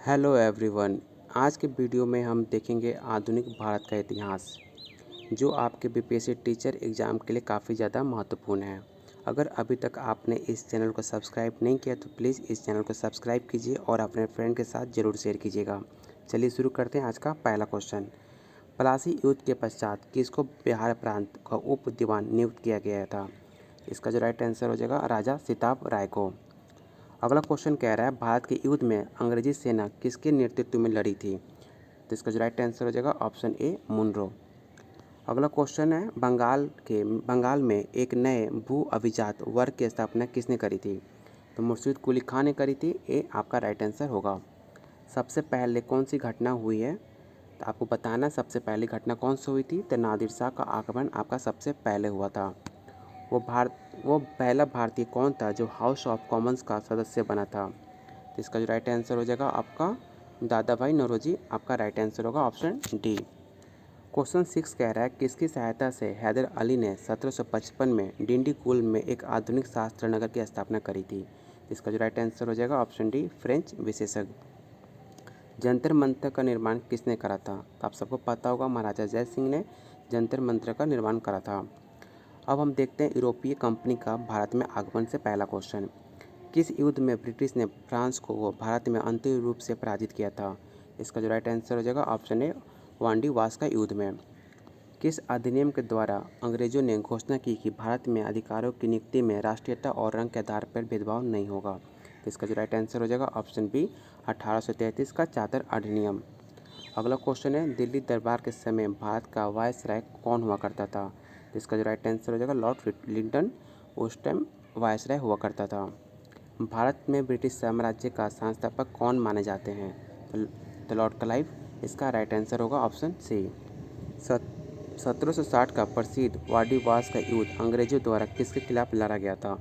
Hello everyone. आज के video में हम देखेंगे आधुनिक भारत का इतिहास, जो आपके बीपीएससी टीचर एग्ज़ाम के लिए काफ़ी ज़्यादा महत्वपूर्ण है। अगर अभी तक आपने इस चैनल को सब्सक्राइब नहीं किया तो प्लीज़ इस चैनल को सब्सक्राइब कीजिए और अपने फ्रेंड के साथ ज़रूर शेयर कीजिएगा। चलिए शुरू करते हैं आज का पहला क्वेश्चन। प्लासी युद्ध के पश्चात किसको बिहार प्रांत का उप दीवान नियुक्त किया गया था? इसका जो राइट आंसर हो जाएगा राजा सिताब राय को। अगला क्वेश्चन कह रहा है भारत के युद्ध में अंग्रेजी सेना किसके नेतृत्व में लड़ी थी? तो इसका जो राइट आंसर हो जाएगा ऑप्शन ए मुनरो। अगला क्वेश्चन है बंगाल में एक नए भू अभिजात वर्ग की स्थापना किसने करी थी? तो मुर्शिद कुली खान ने करी थी। ए आपका राइट आंसर होगा। सबसे पहले कौन सी घटना हुई है? तो आपको बताना सबसे पहली घटना कौन सी हुई थी। तो नादिर शाह का आगमन आपका सबसे पहले हुआ था। वो पहला भारतीय कौन था जो हाउस ऑफ कॉमन्स का सदस्य बना था? तो इसका जो राइट आंसर हो जाएगा आपका दादा भाई नौरोजी। आपका राइट आंसर होगा ऑप्शन डी। क्वेश्चन 6 कह रहा है किसकी सहायता से हैदर अली ने 1755 में डिंडीगुल में एक आधुनिक शास्त्र नगर की स्थापना करी थी? इसका जो राइट आंसर हो जाएगा ऑप्शन डी फ्रेंच विशेषज्ञ। जंतर मंतर का निर्माण किसने करा था? तो आप सबको पता होगा महाराजा जय सिंह ने जंतर मंतर का निर्माण करा था। अब हम देखते हैं यूरोपीय कंपनी का भारत में आगमन से पहला क्वेश्चन। किस युद्ध में ब्रिटिश ने फ्रांस को भारत में अंतिम रूप से पराजित किया था? इसका जो राइट आंसर हो जाएगा ऑप्शन ए वांडी वास का युद्ध में। किस अधिनियम के द्वारा अंग्रेजों ने घोषणा की कि भारत में अधिकारों की नियुक्ति में राष्ट्रीयता और रंग के आधार पर भेदभाव नहीं होगा? तो इसका जो राइट आंसर हो जाएगा ऑप्शन बी 1833 का चादर अधिनियम। अगला क्वेश्चन है दिल्ली दरबार के समय भारत का वायसराय कौन हुआ करता था? तो इसका जो राइट आंसर हो जाएगा लॉर्ड लिंटन उस टाइम वायसराय हुआ करता था। भारत में ब्रिटिश साम्राज्य का संस्थापक कौन माने जाते हैं? तो लॉर्ड क्लाइव। इसका राइट आंसर होगा ऑप्शन सी। 1760 का प्रसिद्ध वाडीवास का युद्ध अंग्रेजों द्वारा किसके खिलाफ लड़ा गया था?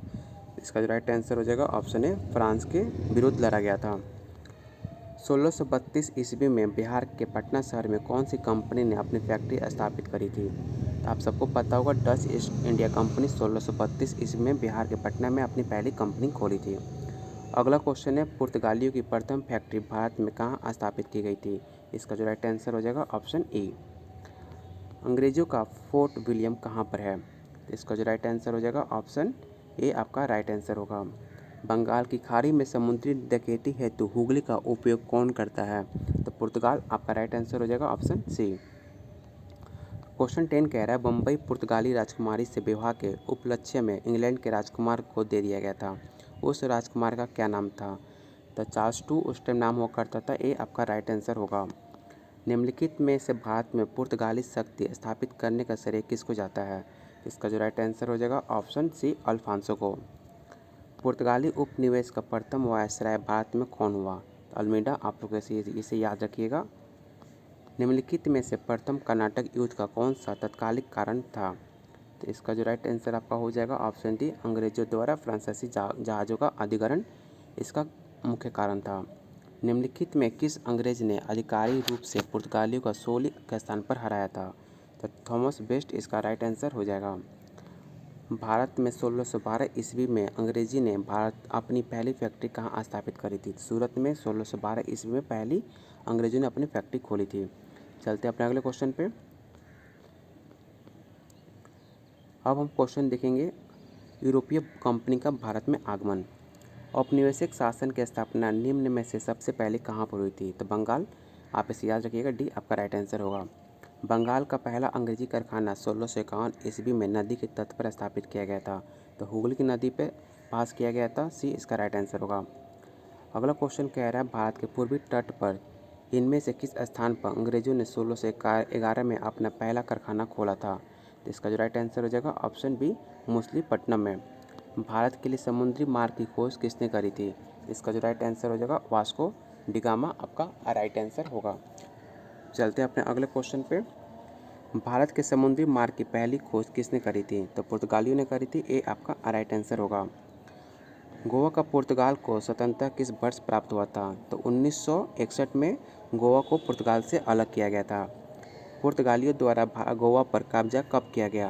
इसका जो राइट आंसर हो जाएगा ऑप्शन ए फ्रांस के विरुद्ध लड़ा गया था। 1632 ईस्वी में बिहार के पटना शहर में कौन सी कंपनी ने अपनी फैक्ट्री स्थापित करी थी? तो आप सबको पता होगा डच ईस्ट इंडिया कंपनी 1632 ईस्वी में बिहार के पटना में अपनी पहली कंपनी खोली थी। अगला क्वेश्चन है पुर्तगालियों की प्रथम फैक्ट्री भारत में कहाँ स्थापित की गई थी? इसका जो राइट आंसर हो जाएगा ऑप्शन ई। अंग्रेजों का फोर्ट विलियम कहाँ पर है? तो इसका जो राइट आंसर हो जाएगा ऑप्शन ए आपका राइट आंसर होगा। बंगाल की खाड़ी में समुद्री डकैती हेतु हुगली का उपयोग कौन करता है? तो पुर्तगाल। आपका राइट आंसर हो जाएगा ऑप्शन सी। क्वेश्चन 10 कह रहा है बम्बई पुर्तगाली राजकुमारी से विवाह के उपलक्ष्य में इंग्लैंड के राजकुमार को दे दिया गया था। उस राजकुमार का क्या नाम था? तो चार्ल्स टू उस टाइम नाम हुआ करता था। ए आपका राइट आंसर होगा। निम्नलिखित में से भारत में पुर्तगाली शक्ति स्थापित करने का श्रेय किसको जाता है? इसका जो राइट आंसर हो जाएगा ऑप्शन सी अल्फांसो को। पुर्तगाली उपनिवेश का प्रथम वायसराय भारत में कौन हुआ? तो अल्मीडा। आप लोग इसे याद रखिएगा। निम्नलिखित में से प्रथम कर्नाटक युद्ध का कौन सा तत्कालिक कारण था? तो इसका जो राइट आंसर आपका हो जाएगा ऑप्शन डी अंग्रेजों द्वारा फ्रांसीसी जहाज़ों का अधिग्रहण इसका मुख्य कारण था। निम्नलिखित में किस अंग्रेज ने आधिकारिक रूप से पुर्तगालियों का सोली के स्थान पर हराया था? तो थॉमस बेस्ट। इसका राइट आंसर हो जाएगा। भारत में 1612 ईस्वी में अंग्रेजी ने भारत अपनी पहली फैक्ट्री कहाँ स्थापित करी थी? सूरत में 1612 ईस्वी में पहली अंग्रेजों ने अपनी फैक्ट्री खोली थी। चलते हैं अपने अगले क्वेश्चन पे। अब हम क्वेश्चन देखेंगे यूरोपीय कंपनी का भारत में आगमन। औपनिवेशिक शासन की स्थापना निम्न में से सबसे पहले कहाँ पर हुई थी? तो बंगाल। आप इसे याद रखिएगा। डी आपका राइट आंसर होगा। बंगाल का पहला अंग्रेजी कारखाना 1651 ईस्वी में नदी के तट पर स्थापित किया गया था। तो हुगली की नदी पर पास किया गया था। सी इसका राइट आंसर होगा। अगला क्वेश्चन कह रहा है भारत के पूर्वी तट पर इनमें से किस स्थान पर अंग्रेजों ने 1611 में अपना पहला कारखाना खोला था? तो इसका जो राइट आंसर हो जाएगा ऑप्शन बी मछलीपट्टनम में। भारत के लिए समुद्री मार्ग की खोज किसने करी थी? इसका जो राइट आंसर हो जाएगा वास्को डिगामा। आपका राइट आंसर होगा। चलते हैं अपने अगले क्वेश्चन पे। भारत के समुद्री मार्ग की पहली खोज किसने करी थी? तो पुर्तगालियों ने करी थी। ए आपका राइट आंसर होगा। गोवा का पुर्तगाल को स्वतंत्रता किस वर्ष प्राप्त हुआ था? तो 1961 में गोवा को पुर्तगाल से अलग किया गया था। पुर्तगालियों द्वारा गोवा पर कब्जा कब किया गया?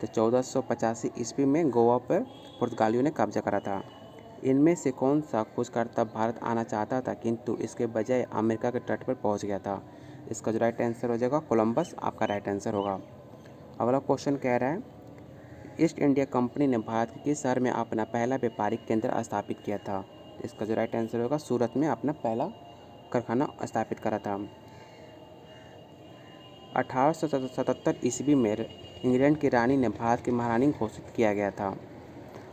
तो 1485 ईस्वी में गोवा पर पुर्तगालियों ने कब्जा करा था। इनमें से कौन सा खोजकर्ता भारत आना चाहता था किंतु इसके बजाय अमेरिका के तट पर पहुंच गया था? इसका जो राइट आंसर हो जाएगा कोलंबस आपका राइट आंसर होगा। अगला क्वेश्चन कह रहा है ईस्ट इंडिया कंपनी ने भारत के किस शहर में अपना पहला व्यापारिक केंद्र स्थापित किया था? इसका जो राइट आंसर होगा सूरत में अपना पहला कारखाना स्थापित करा था। 1877 ईस्वी में इंग्लैंड की रानी ने भारत की महारानी घोषित किया गया था।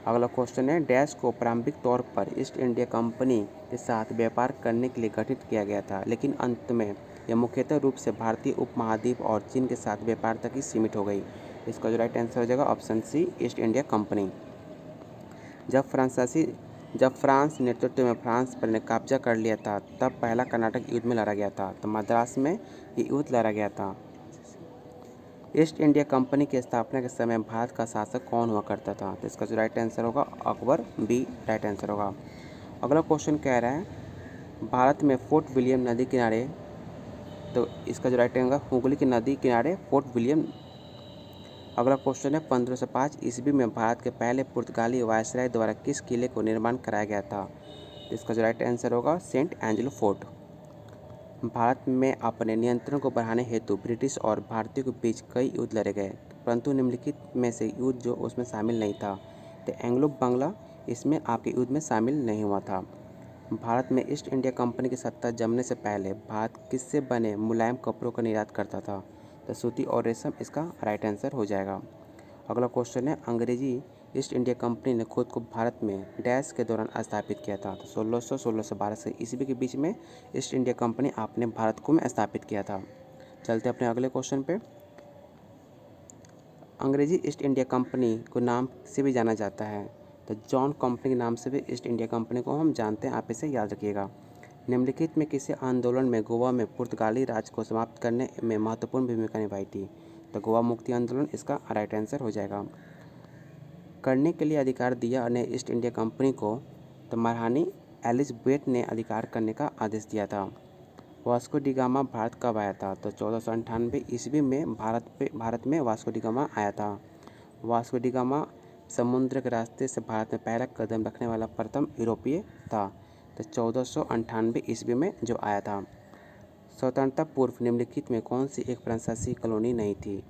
अगला क्वेश्चन है डैश को प्रारंभिक तौर पर ईस्ट इंडिया कंपनी के साथ व्यापार करने के लिए गठित किया गया था, लेकिन अंत में यह मुख्यतः रूप से भारतीय उपमहाद्वीप और चीन के साथ व्यापार तक ही सीमित हो गई। इसका जो राइट आंसर हो जाएगा option C East India company. जब फ्रांस नेतृत्व में फ्रांस पर ने कब्जा कर लिया था तब पहला कर्नाटक युद्ध में लड़ा गया था, तो मद्रास में ये युद्ध लड़ा गया था। ईस्ट इंडिया कंपनी की स्थापना के समय भारत का शासक कौन हुआ करता था? तो इसका जो राइट आंसर होगा अकबर, बी राइट आंसर होगा। अगला क्वेश्चन कह रहा है भारत में फोर्ट विलियम नदी किनारे, तो इसका जो राइट आंसर हुगली की नदी किनारे फोर्ट विलियम। अगला क्वेश्चन है 1505 ईस्वी में भारत के पहले पुर्तगाली वायसराय द्वारा किस किले को निर्माण कराया गया था? इसका जो राइट आंसर होगा सेंट एंजेलो फोर्ट। भारत में अपने नियंत्रण को बढ़ाने हेतु ब्रिटिश और भारतीयों के बीच कई युद्ध लड़े गए, परंतु निम्नलिखित में से युद्ध जो उसमें शामिल नहीं था, तो एंग्लो बंगला इसमें आपके युद्ध में शामिल नहीं हुआ था। भारत में ईस्ट इंडिया कंपनी की सत्ता जमने से पहले भारत किससे बने मुलायम कपड़ों का निर्यात करता था? तो सूती और रेशम इसका राइट आंसर हो जाएगा। अगला क्वेश्चन है अंग्रेजी ईस्ट इंडिया कंपनी ने खुद को भारत में डैश के दौरान स्थापित किया था? तो 1600-1612 ईस्वी के बीच में ईस्ट इंडिया कंपनी आपने भारत को में स्थापित किया था। चलते अपने अगले क्वेश्चन पे। अंग्रेजी ईस्ट इंडिया कंपनी को नाम से भी जाना जाता है, तो जॉन कंपनी के नाम से भी ईस्ट इंडिया कंपनी को हम जानते हैं, आप इसे याद रखिएगा। निम्नलिखित में किसी आंदोलन में गोवा में पुर्तगाली राज को समाप्त करने में महत्वपूर्ण भूमिका निभाई थी? तो गोवा मुक्ति आंदोलन इसका राइट आंसर हो जाएगा। करने के लिए अधिकार दिया ने ईस्ट इंडिया कंपनी को, तो महारानी एलिज़ाबेथ ने अधिकार करने का आदेश दिया था। वास्को डी गामा भारत कब आया था? तो 1498 ईस्वी में भारत में वास्को डी गामा आया था। वास्को डी गामा समुद्र के रास्ते से भारत में पहला कदम रखने वाला प्रथम यूरोपीय था, तो 1498 ईस्वी में जो आया था। स्वतंत्रता पूर्व निम्नलिखित में कौन सी एक फ्रांसीसी कॉलोनी नहीं थी?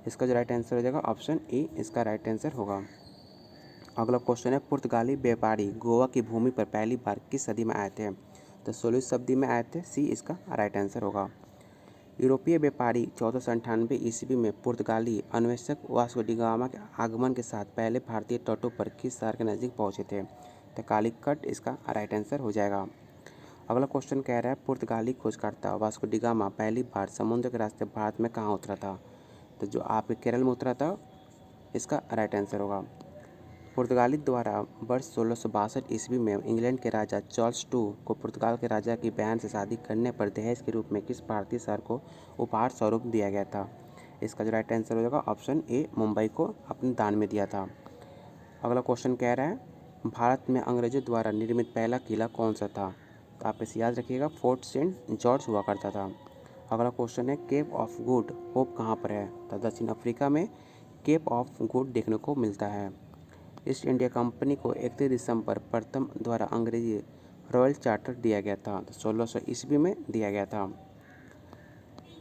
इसका जो राइट आंसर हो जाएगा ऑप्शन ए इसका राइट आंसर होगा। अगला क्वेश्चन है पुर्तगाली व्यापारी गोवा की भूमि पर पहली बार किस सदी में आए थे? तो 16वीं सदी में आए थे, सी इसका राइट आंसर होगा। यूरोपीय व्यापारी 1498 ईस्वी में पुर्तगाली अन्वेषक वास्को डी गामा के आगमन के साथ पहले भारतीय तटों पर किस शहर के नज़दीक पहुंचे थे? तो कालीकट इसका राइट आंसर हो जाएगा। अगला क्वेश्चन कह रहा है पुर्तगाली खोजकर्ता वास्को डी गामा पहली बार समुद्र के रास्ते भारत में कहाँ उतरा था? तो जो आपके केरल में उतरा था, इसका राइट आंसर होगा। पुर्तगाली द्वारा वर्ष 1662 ईस्वी में इंग्लैंड के राजा चार्ल्स II को पुर्तगाल के राजा की बहन से शादी करने पर दहेज के रूप में किस भारतीय शहर को उपहार स्वरूप दिया गया था? इसका जो राइट आंसर हो जाएगा ऑप्शन ए मुंबई को अपने दान में दिया था। अगला क्वेश्चन कह रहा है भारत में अंग्रेजों द्वारा निर्मित पहला किला कौन सा था? तो आप इसे याद रखिएगा फोर्ट सेंट जॉर्ज हुआ करता था। अगला क्वेश्चन है केप ऑफ गुड होप कहाँ पर है? तो दक्षिण अफ्रीका में केप ऑफ गुड देखने को मिलता है। ईस्ट इंडिया कंपनी को 31 दिसंबर प्रथम द्वारा अंग्रेजी रॉयल चार्टर दिया गया था, तो 1600 ईस्वी में दिया गया था।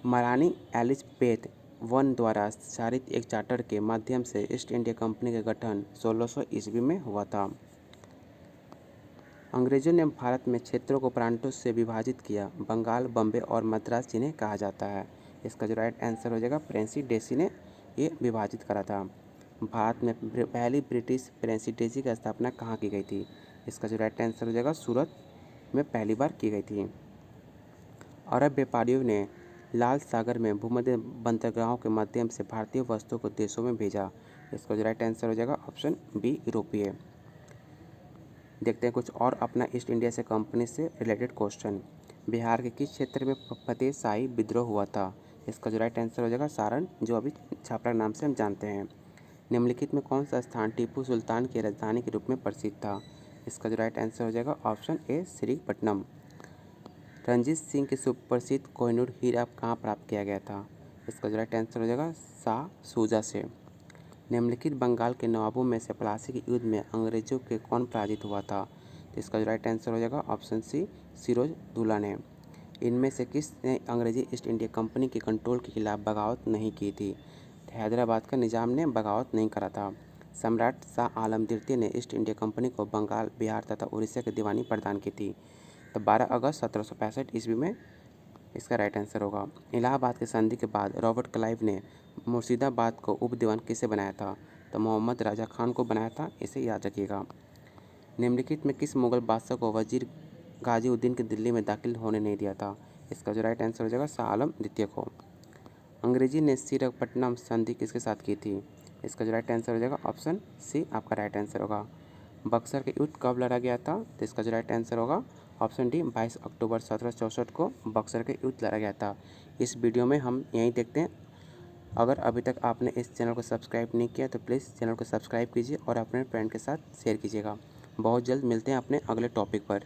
महारानी एलिज़ाबेथ I द्वारा संचालित एक चार्टर के माध्यम से ईस्ट इंडिया कंपनी का गठन 1600 ईस्वी में हुआ था। अंग्रेजों ने भारत में क्षेत्रों को प्रांतों से विभाजित किया, बंगाल, बम्बे और मद्रास जिन्हें कहा जाता है। इसका जो राइट आंसर हो जाएगा प्रेसिडेंसी ने ये विभाजित करा था। भारत में पहली ब्रिटिश प्रेसिडेंसी की स्थापना कहाँ की गई थी? इसका जो राइट आंसर हो जाएगा सूरत में पहली बार की गई थी। अरब व्यापारियों ने लाल सागर में भूमध्य बंदरगाहों के माध्यम से भारतीय वस्तुओं को देशों में भेजा। इसका जो राइट आंसर हो जाएगा ऑप्शन बी यूरोपीय। देखते हैं कुछ और अपना ईस्ट इंडिया से कंपनी से रिलेटेड क्वेश्चन। बिहार के किस क्षेत्र में फतेह शाही विद्रोह हुआ था? इसका जो राइट आंसर हो जाएगा सारण, जो अभी छापरा नाम से हम जानते हैं। निम्नलिखित में कौन सा स्थान टीपू सुल्तान की राजधानी के रूप में प्रसिद्ध था? इसका जो राइट आंसर हो जाएगा ऑप्शन ए श्रीपट्टनम। रंजीत सिंह के सुप्रसिद्ध कोहिनूर हीरा कहाँ प्राप्त किया गया था? इसका जो राइट आंसर हो जाएगा शाह शुजा से। निम्नलिखित बंगाल के नवाबों में से प्लासी के युद्ध में अंग्रेजों के कौन पराजित हुआ था? तो इसका जो राइट आंसर हो जाएगा ऑप्शन सी, सिरोजदौल्ला ने। इनमें से किसने अंग्रेजी ईस्ट इंडिया कंपनी के कंट्रोल के खिलाफ बगावत नहीं की थी? तो हैदराबाद का निजाम ने बगावत नहीं करा था। सम्राट शाह आलम द्वितीय ने ईस्ट इंडिया कंपनी को बंगाल, बिहार तथा उड़ीसा की दीवानी प्रदान की थी। तो 12 अगस्त 1765 ईस्वी में इसका राइट आंसर होगा। इलाहाबाद की संधि के बाद रॉबर्ट क्लाइव ने मुर्शिदाबाद को उपदीवान किसे बनाया था? तो मोहम्मद राजा खान को बनाया था, इसे याद रखिएगा। निम्नलिखित में किस मुगल बादशाह को वजीर गाजीउद्दीन की दिल्ली में दाखिल होने नहीं दिया था? इसका जो राइट आंसर हो जाएगा शाह आलम द्वितीय को। अंग्रेजी ने श्रीरंगपट्टनम संधि किसके साथ की थी? इसका जो राइट आंसर हो जाएगा ऑप्शन सी आपका राइट आंसर होगा। बक्सर के युद्ध कब लड़ा गया था? तो इसका जो राइट आंसर होगा ऑप्शन डी 22 अक्टूबर 1764 को बक्सर के युद्ध लड़ा गया था। इस वीडियो में हम यहीं देखते हैं। अगर अभी तक आपने इस चैनल को सब्सक्राइब नहीं किया तो प्लीज़ चैनल को सब्सक्राइब कीजिए और अपने फ्रेंड के साथ शेयर कीजिएगा। बहुत जल्द मिलते हैं अपने अगले टॉपिक पर।